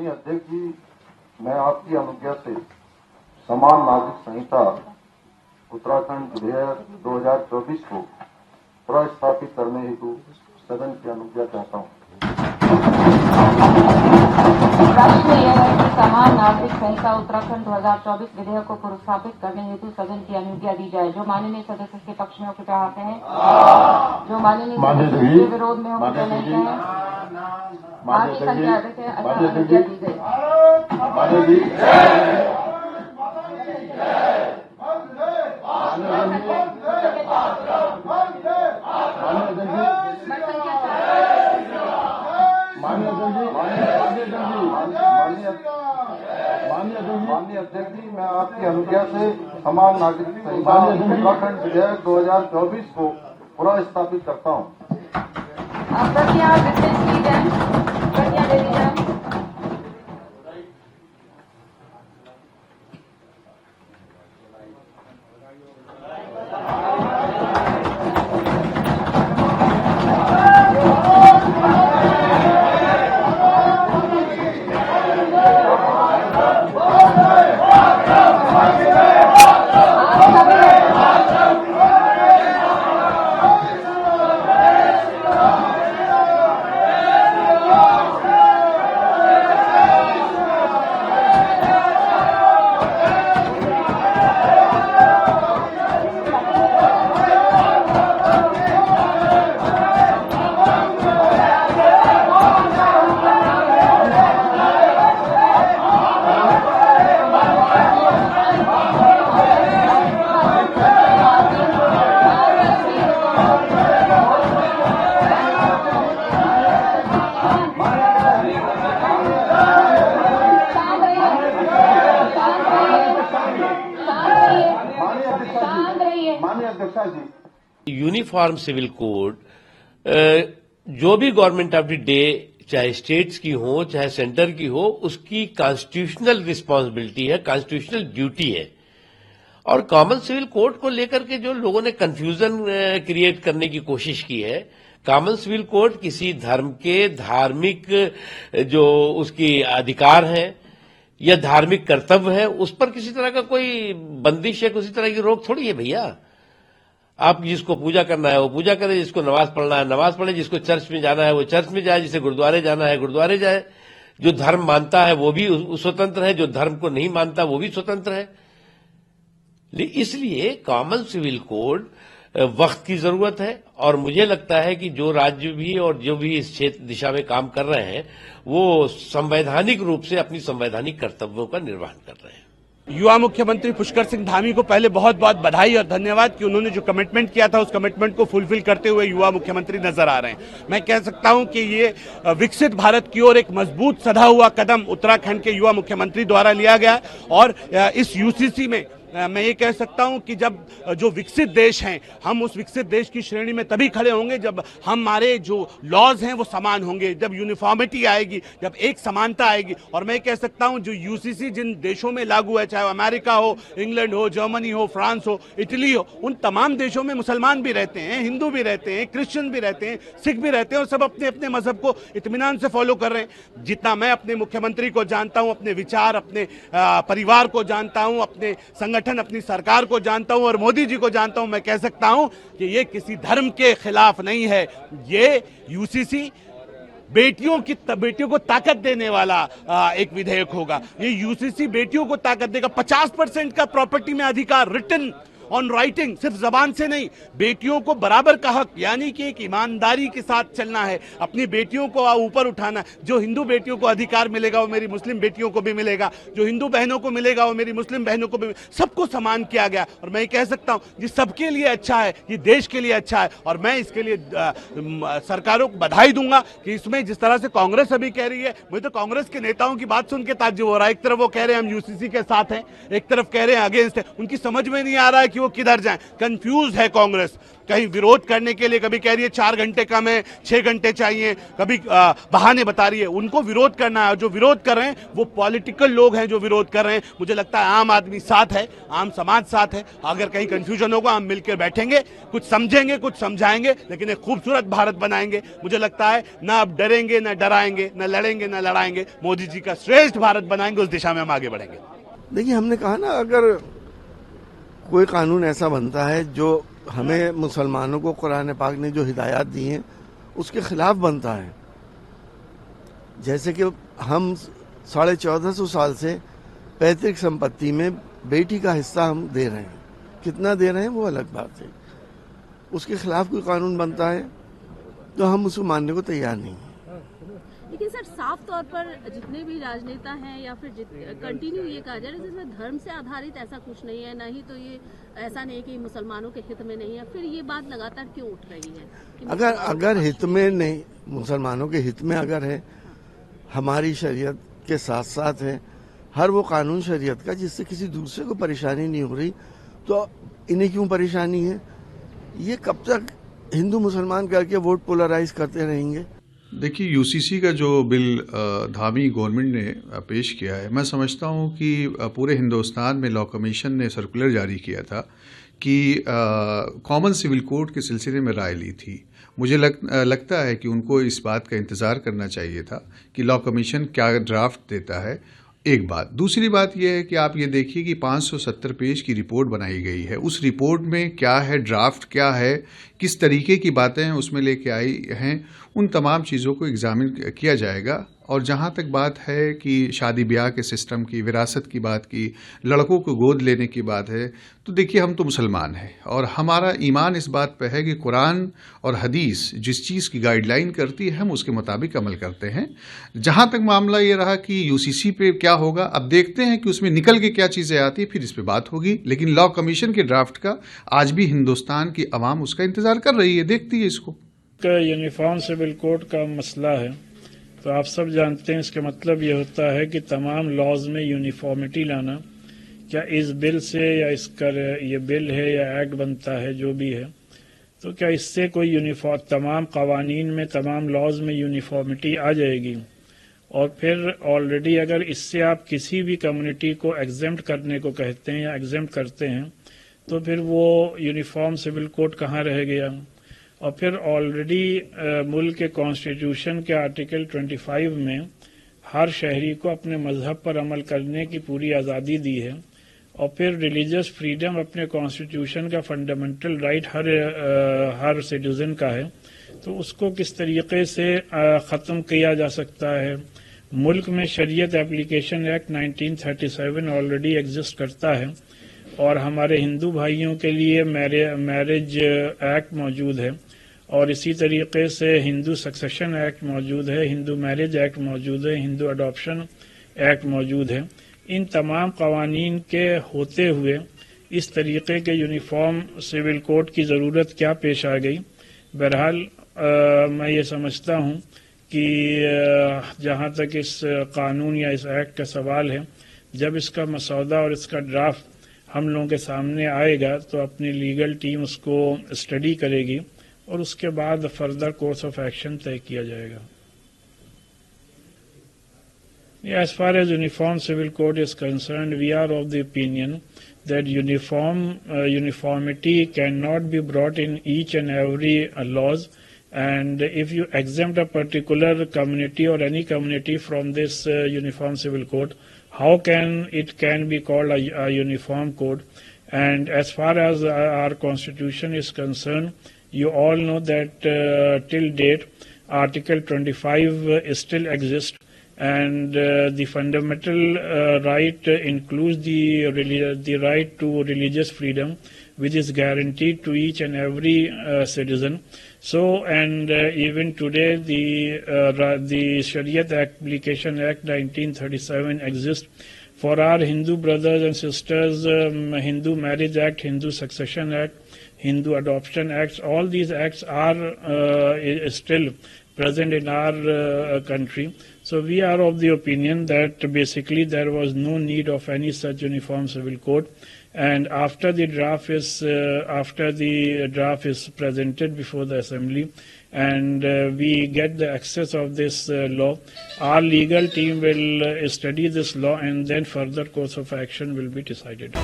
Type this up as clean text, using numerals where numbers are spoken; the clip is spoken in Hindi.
माननीय अध्यक्ष जी, मैं आपकी अनुज्ञा से समान नागरिक संहिता उत्तराखंड विधेयक 2024 को प्रस्थापित करने हेतु सदन की अनुज्ञा चाहता हूँ। प्रश्न यह है कि समान नागरिक संहिता उत्तराखंड 2024 विधेयक को प्रस्थापित करने हेतु सदन की अनुज्ञा दी जाए। जो माननीय सदस्य के पक्ष में हो कृपया हाथ हैं। जो माननीय सदस्य के विरोध में हो कृपया नहीं कहें। बाकी संख्या अधिक है, अनुज्ञा दी गई। माननीय अध्यक्ष जी, मैं आपकी अनुज्ञा से समान नागरिक संहिता उत्तराखंड विधेयक 2024 को पुनर्स्थापित करता हूँ। प्रतियां वितरित की जाए, प्रतियां दे दी जाए। यूनिफॉर्म सिविल कोड जो भी गवर्नमेंट ऑफ द डे, चाहे स्टेट्स की हो चाहे सेंटर की हो, उसकी कॉन्स्टिट्यूशनल रिस्पांसिबिलिटी है, कॉन्स्टिट्यूशनल ड्यूटी है। और कॉमन सिविल कोड को लेकर के जो लोगों ने कंफ्यूजन क्रिएट करने की कोशिश की है, कॉमन सिविल कोड किसी धर्म के धार्मिक जो उसकी अधिकार है या धार्मिक कर्तव्य है, उस पर किसी तरह का कोई बंदिश है, किसी तरह की रोक थोड़ी है भैया। आप जिसको पूजा करना है वो पूजा करे, जिसको नमाज पढ़ना है नमाज पढ़े, जिसको चर्च में जाना है वो चर्च में जाए, जिसे गुरुद्वारे जाना है गुरुद्वारे जाए। जो धर्म मानता है वो भी स्वतंत्र है, जो धर्म को नहीं मानता वो भी स्वतंत्र है। इसलिए कॉमन सिविल कोड वक्त की जरूरत है, और मुझे लगता है कि जो राज्य भी और जो भी इस क्षेत्र दिशा में काम कर रहे हैं वो संवैधानिक रूप से अपनी संवैधानिक कर्तव्यों का निर्वहन कर रहे हैं। युवा मुख्यमंत्री पुष्कर सिंह धामी को पहले बहुत बहुत बधाई और धन्यवाद कि उन्होंने जो कमिटमेंट किया था उस कमिटमेंट को फुलफिल करते हुए युवा मुख्यमंत्री नजर आ रहे हैं। मैं कह सकता हूं कि ये विकसित भारत की ओर एक मजबूत सधा हुआ कदम उत्तराखंड के युवा मुख्यमंत्री द्वारा लिया गया। और इस यूसीसी में मैं ये कह सकता हूं कि जब जो विकसित देश हैं, हम उस विकसित देश की श्रेणी में तभी खड़े होंगे जब हमारे जो लॉज हैं वो समान होंगे, जब यूनिफॉर्मिटी आएगी, जब एक समानता आएगी। और मैं कह सकता हूं जो यूसीसी जिन देशों में लागू है, चाहे अमेरिका हो, इंग्लैंड हो, जर्मनी हो, फ्रांस हो, इटली हो, उन तमाम देशों में मुसलमान भी रहते हैं, हिंदू भी रहते हैं, क्रिश्चियन भी रहते हैं, सिख भी रहते हैं, और सब अपने अपने मजहब को इत्मीनान से फॉलो कर रहे हैं। जितना मैं अपने मुख्यमंत्री को जानता हूं, अपने विचार, अपने परिवार को जानता हूं, अपने अपनी सरकार को जानता हूं और मोदी जी को जानता हूं, मैं कह सकता हूं कि ये किसी धर्म के खिलाफ नहीं है। ये यूसीसी बेटियों को ताकत देने वाला एक विधेयक होगा। ये यूसीसी बेटियों को ताकत देगा। 50% का प्रॉपर्टी में अधिकार रिटन ऑन राइटिंग, सिर्फ जबान से नहीं, बेटियों को बराबर का हक, यानी कि एक ईमानदारी के साथ चलना है, अपनी बेटियों को ऊपर उठाना। जो हिंदू बेटियों को अधिकार मिलेगा वो मेरी मुस्लिम बेटियों को भी मिलेगा, जो हिंदू बहनों को मिलेगा वो मेरी मुस्लिम बहनों को भी, सबको समान किया गया। और मैं कह सकता हूं ये सबके लिए अच्छा है, ये देश के लिए अच्छा है। और मैं इसके लिए सरकारों को बधाई दूंगा कि इसमें जिस तरह से कांग्रेस अभी कह रही है, मुझे तो कांग्रेस के नेताओं की बात सुन के ताज्जुब हो रहा है। एक तरफ वो कह रहे हैं हम यूसीसी के साथ हैं, एक तरफ कह रहे हैं अगेंस्ट है। उनकी समझ में नहीं आ रहा है कि कि वो किधर जाएं। कंफ्यूज है कांग्रेस, कहीं विरोध करने के लिए कभी कह रही है 4 घंटे कम है, 6 घंटे चाहिए, कभी बहाने बता रही है। उनको विरोध करना है, जो विरोध कर रहे हैं वो पॉलिटिकल लोग हैं जो विरोध कर रहे हैं। मुझे लगता है आम आदमी साथ है, आम समाज साथ है। अगर कहीं कंफ्यूजन होगा हम मिलकर बैठेंगे, कुछ समझेंगे, कुछ समझाएंगे, लेकिन एक खूबसूरत भारत बनाएंगे। मुझे लगता है ना अब डरेंगे, ना डराएंगे, ना लड़ेंगे, ना लड़ाएंगे। मोदी जी का श्रेष्ठ भारत बनाएंगे, उस दिशा में हम आगे बढ़ेंगे। देखिए, हमने कहा ना, अगर कोई कानून ऐसा बनता है जो हमें मुसलमानों को कुरान पाक ने जो हिदायत दी हैं उसके खिलाफ बनता है, जैसे कि हम 1450 साल से पैतृक संपत्ति में बेटी का हिस्सा हम दे रहे हैं, कितना दे रहे हैं वो अलग बात है, उसके खिलाफ कोई कानून बनता है तो हम उसको मानने को तैयार नहीं हैं। लेकिन सर, साफ तौर पर जितने भी राजनेता हैं या फिर कंटिन्यू ये कहा जा रहा है जिसमें धर्म से आधारित ऐसा कुछ नहीं है, ना ही तो ये ऐसा नहीं कि मुसलमानों के हित में नहीं है, फिर ये बात लगातार क्यों उठ रही है? अगर हित में नहीं, मुसलमानों के हित में अगर है, हमारी शरीयत के साथ साथ है हर वो कानून शरीयत का जिससे किसी दूसरे को परेशानी नहीं हो रही, तो इन्हें क्यों परेशानी है? ये कब तक हिंदू मुसलमान करके वोट पोलराइज करते रहेंगे? देखिए, यूसीसी का जो बिल धामी गवर्नमेंट ने पेश किया है, मैं समझता हूँ कि पूरे हिंदुस्तान में लॉ कमीशन ने सर्कुलर जारी किया था कि कॉमन सिविल कोड के सिलसिले में राय ली थी। मुझे लगता है कि उनको इस बात का इंतज़ार करना चाहिए था कि लॉ कमीशन क्या ड्राफ्ट देता है। एक बात, दूसरी बात यह है कि आप ये देखिए कि 570 पेज की रिपोर्ट बनाई गई है। उस रिपोर्ट में क्या है, ड्राफ्ट क्या है, किस तरीके की बातें हैं उसमें लेके आई हैं, उन तमाम चीज़ों को एग्जामिन किया जाएगा। और जहाँ तक बात है कि शादी ब्याह के सिस्टम की, विरासत की बात की, लड़कों को गोद लेने की बात है, तो देखिए हम तो मुसलमान हैं और हमारा ईमान इस बात पे है कि कुरान और हदीस जिस चीज़ की गाइडलाइन करती है हम उसके मुताबिक अमल करते हैं। जहाँ तक मामला ये रहा कि यूसीसी पे क्या होगा, अब देखते हैं कि उसमें निकल के क्या चीज़ें आती है, फिर इस पर बात होगी। लेकिन लॉ कमीशन के ड्राफ्ट का आज भी हिंदुस्तान की आवाम उसका इंतज़ार कर रही है, देखती है इसको। यूनिफॉर्म सिविल कोड का मसला है तो आप सब जानते हैं इसका मतलब ये होता है कि तमाम लॉज में यूनिफॉर्मिटी लाना। क्या इस बिल से या इसका ये बिल है या एक्ट बनता है जो भी है, तो क्या इससे कोई यूनिफॉर्म तमाम कवानीन में, तमाम लॉज में यूनिफॉर्मिटी आ जाएगी? और फिर ऑलरेडी अगर इससे आप किसी भी कम्युनिटी को एग्जेम्प्ट करने को कहते हैं या एग्जेम्प्ट करते हैं तो फिर वो यूनिफॉर्म सिविल कोड कहाँ रह गया? और फिर ऑलरेडी मुल्क के कॉन्स्टिट्यूशन के आर्टिकल 25 में हर शहरी को अपने मजहब पर अमल करने की पूरी आज़ादी दी है। और फिर रिलीजियस फ्रीडम अपने कॉन्स्टिट्यूशन का फंडामेंटल राइट हर सिटीजन का है, तो उसको किस तरीके से ख़त्म किया जा सकता है? मुल्क में शरीयत एप्लीकेशन एक्ट 1937 ऑलरेडी एग्जिस्ट करता है और हमारे हिंदू भाइयों के लिए मैरिज एक्ट मौजूद है और इसी तरीके से हिंदू सक्सेशन एक्ट मौजूद है, हिंदू मैरिज एक्ट मौजूद है, हिंदू अडॉप्शन एक्ट मौजूद है। इन तमाम कवानीन के होते हुए इस तरीके के यूनिफॉर्म सिविल कोड की ज़रूरत क्या पेश आ गई? बहरहाल मैं ये समझता हूँ कि जहाँ तक इस कानून या इस एक्ट का सवाल है, जब इसका मसौदा और इसका ड्राफ्ट हम लोगों के सामने आएगा तो अपनी लीगल टीम उसको स्टडी करेगी और उसके बाद फर्दर कोर्स ऑफ एक्शन तय किया जाएगा। As far as uniform civil code is concerned, we are of the opinion that uniformity cannot be brought in each and every laws, and if you exempt a particular community or any community from this uniform civil code, how can it be called a uniform code? And as far as our constitution is concerned, you all know that till date Article 25 still exists, and the fundamental right includes the right to religious freedom, which is guaranteed to each and every citizen. So, and even today the Shariat Application Act 1937 exists. For our Hindu brothers and sisters, Hindu Marriage Act, Hindu Succession Act, Hindu Adoption Acts, all these acts are still present in our country. So we are of the opinion that basically there was no need of any such uniform civil code. and after the draft is presented before the assembly, and we get the access of this law, our legal team will study this law, and then further course of action will be decided.